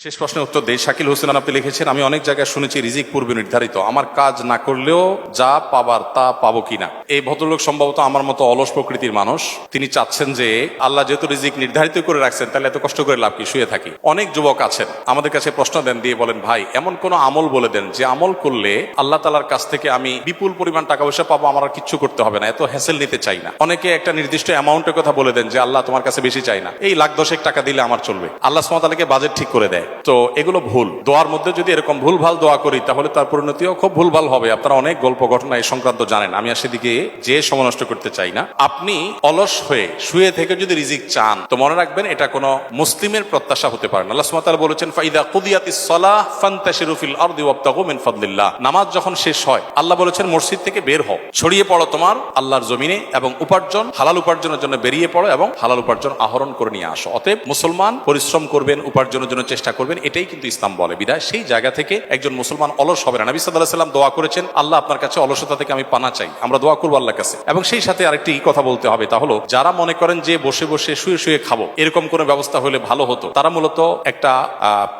শেষ প্রশ্নের উত্তর দেই। শাকিল হোসেন আপনি লিখেছেন, আমি অনেক জায়গায় শুনেছি রিজিক পূর্বে নির্ধারিত, আমার কাজ না করলেও যা পাবার তা পাবো কিনা। এই ভদ্রলোক সম্ভবত আমার মতো অলস প্রকৃতির মানুষ। তিনি চাচ্ছেন যে আল্লাহ যেহেতু রিজিক নির্ধারিত করে রাখছেন, তাহলে এত কষ্ট করে লাভ কি, শুয়ে থাকি। অনেক যুবক আছেন আমাদের কাছে প্রশ্ন দেন, দিয়ে বলেন, ভাই এমন কোন আমল বলে দেন যে আমল করলে আল্লাহ তাআলার কাছ থেকে আমি বিপুল পরিমাণ টাকা পয়সা পাবো, আমার আর কিচ্ছু করতে হবে না, এত হ্যাসেল নিতে চাই না। অনেকে একটা নির্দিষ্ট অ্যামাউন্টের কথা বলে দেন যে আল্লাহ তোমার কাছে বেশি চাই না, এই লাখ দশেক টাকা দিলে আমার চলবে। আল্লাহ সুবহানাহু ওয়া তাআলাকে বাজেট ঠিক করে দেয়। তো এগুলো ভুল। দোয়ার মধ্যে যদি এরকম ভুলভাল দোয়া করি তাহলে তার পরিণতিও খুব ভুলভাল হবে। আপনারা অনেক গল্প ঘটনা এই সংক্রান্ত জানেন, আমি আর সেদিকে যে সময় নষ্ট করতে চাই না। আপনি অলস হয়ে শুয়ে থেকে যদি রিজিক চান তো মনে রাখবেন এটা কোনো মুসলিমের প্রত্যাশা হতে পারে না। আল্লাহ সুবহানাহু ওয়া তাআলা বলেছেন, ফাইদা কুদিয়াতিস সালাহ ফান্তাশিরু ফিল আরদি ওয়াবতাগু মিন ফাদলিল্লাহ। নামাজ যখন শেষ হয় আল্লাহ বলেছেন মসজিদ থেকে বের হও, ছড়িয়ে পড়ো তোমার আল্লাহর জমিনে এবং উপার্জন, হালাল উপার্জনের জন্য বেরিয়ে পড়ো এবং হালাল উপার্জন আহরণ করে নিয়ে আসো। অতএব মুসলমান পরিশ্রম করবেন, উপার্জনের জন্য চেষ্টা করবেন, এটাই কিন্তু ইসলাম বলে। বিধায় সেই জায়গা থেকে একজন মুসলমান অলস হবে না। নবী সাল্লাল্লাহু আলাইহি ওয়াসাল্লাম দোয়া করেছেন, আল্লাহ আপনার কাছে অলসতা থেকে আমি পানা চাই। আমরা দোয়া করবো আল্লাহর কাছে। এবং সেই সাথে আরেকটি কথা বলতে হবে, তা হলো যারা মনে করেন যে বসে বসে শুয়ে শুয়ে খাবো, এরকম কোনো ব্যবস্থা হলে ভালো হতো, তারা মূলত একটা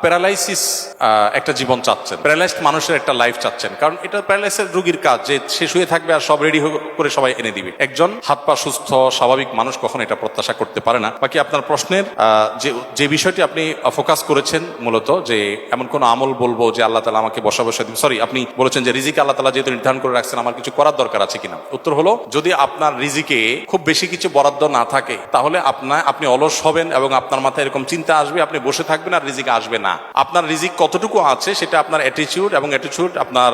প্যারালাইসিস একটা জীবন চাচ্ছেন, প্যারালাইজড মানুষের একটা লাইফ চাচ্ছেন। কারণ এটা প্যারালাইসিস রোগীর কাজ যে সে শুয়ে থাকবে আর সব রেডি করে সবাই এনে দিবে। একজন হাত পা সুস্থ স্বাভাবিক মানুষ কখনো এটা প্রত্যাশা করতে পারে না। বাকি আপনার প্রশ্নের যে বিষয়টি আপনি ফোকাস করেছেন মূলত, যে এমন কোন আমল বলবো যে আল্লাহ তাআলা আমাকে বসা দিন, সরি আপনি বলেছেন যে রিজিক আল্লাহ তাআলা যেহেতু নির্ধারণ করে রাখছেন আমার কিছু করার দরকার আছে কিনা। উত্তর হলো, যদি আপনার রিজিকে খুব বেশি কিছু বরাদ্দ না থাকে তাহলে আপনি অলস হবেন এবং আপনার মাথায় এরকম চিন্তা আসবে, আপনি বসে থাকবেন আর রিজিক আসবে না। আপনার রিজিক কতটুকু আছে সেটা আপনার অ্যাটিটিউড এবং অ্যাটিটিউড আপনার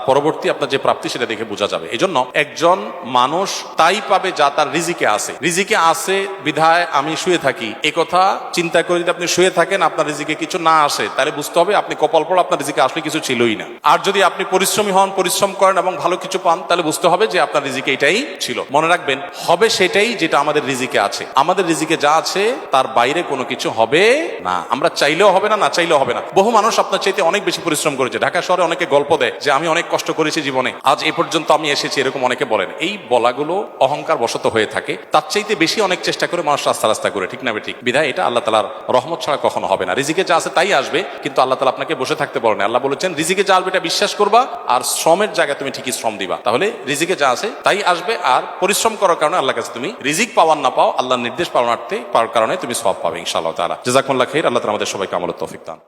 পরবর্তী আপনার যে প্রাপ্তি সেটা দেখে বোঝা যাবে। এজন্য একজন মানুষ তাই পাবে যা তার রিজিকে আছে। রিজিকে আছে বিধায় আমি শুয়ে থাকি, এ কথা চিন্তা করে যদি আপনি শুয়ে থাকেন আপনার রিজিকে কিছু না আসে, তাহলে বুঝতে হবে আপনি কপাল পড়া, আপনার রিজিকে আসলে কিছু ছিলই না। আর যদি আপনি পরিশ্রমী হন, পরিশ্রম করেন এবং ভালো কিছু পান, তাহলে বুঝতে হবে যে আপনার রিজিকে এটাই ছিল। মনে রাখবেন, হবে সেটাই যেটা আমাদের রিজিকে আছে। আমাদের রিজিকে যা আছে তার বাইরে কোনো কিছু হবে না। আমরা চাইলেও হবে না, না চাইলেও হবে না। বহু মানুষ আপনার চাইতে অনেক বেশি পরিশ্রম করেছে। ঢাকা শহরে অনেকে গল্প দেয় যে আমি অনেক কষ্ট করেছি জীবনে, আজ এ পর্যন্ত আমি এসেছি, এরকম অনেকে বলেন। এই বলাগুলো অহংকার বশত হয়ে থাকে। তার চাইতে বেশি অনেক চেষ্টা করে মানুষ রাস্তা করে, ঠিক না ঠিক? বিধায় এটা আল্লাহ তাআলার রহমত ছাড়া কখনো হবে না। রিজিকে যা আছে তাই আসবে, কিন্তু আল্লাহ তাআলা আপনাকে বসে থাকতে বলেন। আল্লাহ বলেছেন রিজিকে যা আসবে এটা বিশ্বাস করবা আর শ্রমের জায়গায় তুমি ঠিকই শ্রম দিবা, তাহলে রিজিকে যা আছে তাই আসবে। আর পরিশ্রম করার কারণে আল্লাহর কাছে তুমি রিজিক পাওয়ার না পাও, আল্লাহর নির্দেশ পাওয়ার কারণে তুমি সওয়াব পাবে ইনশাআল্লাহ তাআলা। জাযাকুমুল্লাহ খাইর। আল্লাহ তাআলা আমাদের সবাইকে আমলের তৌফিক দান।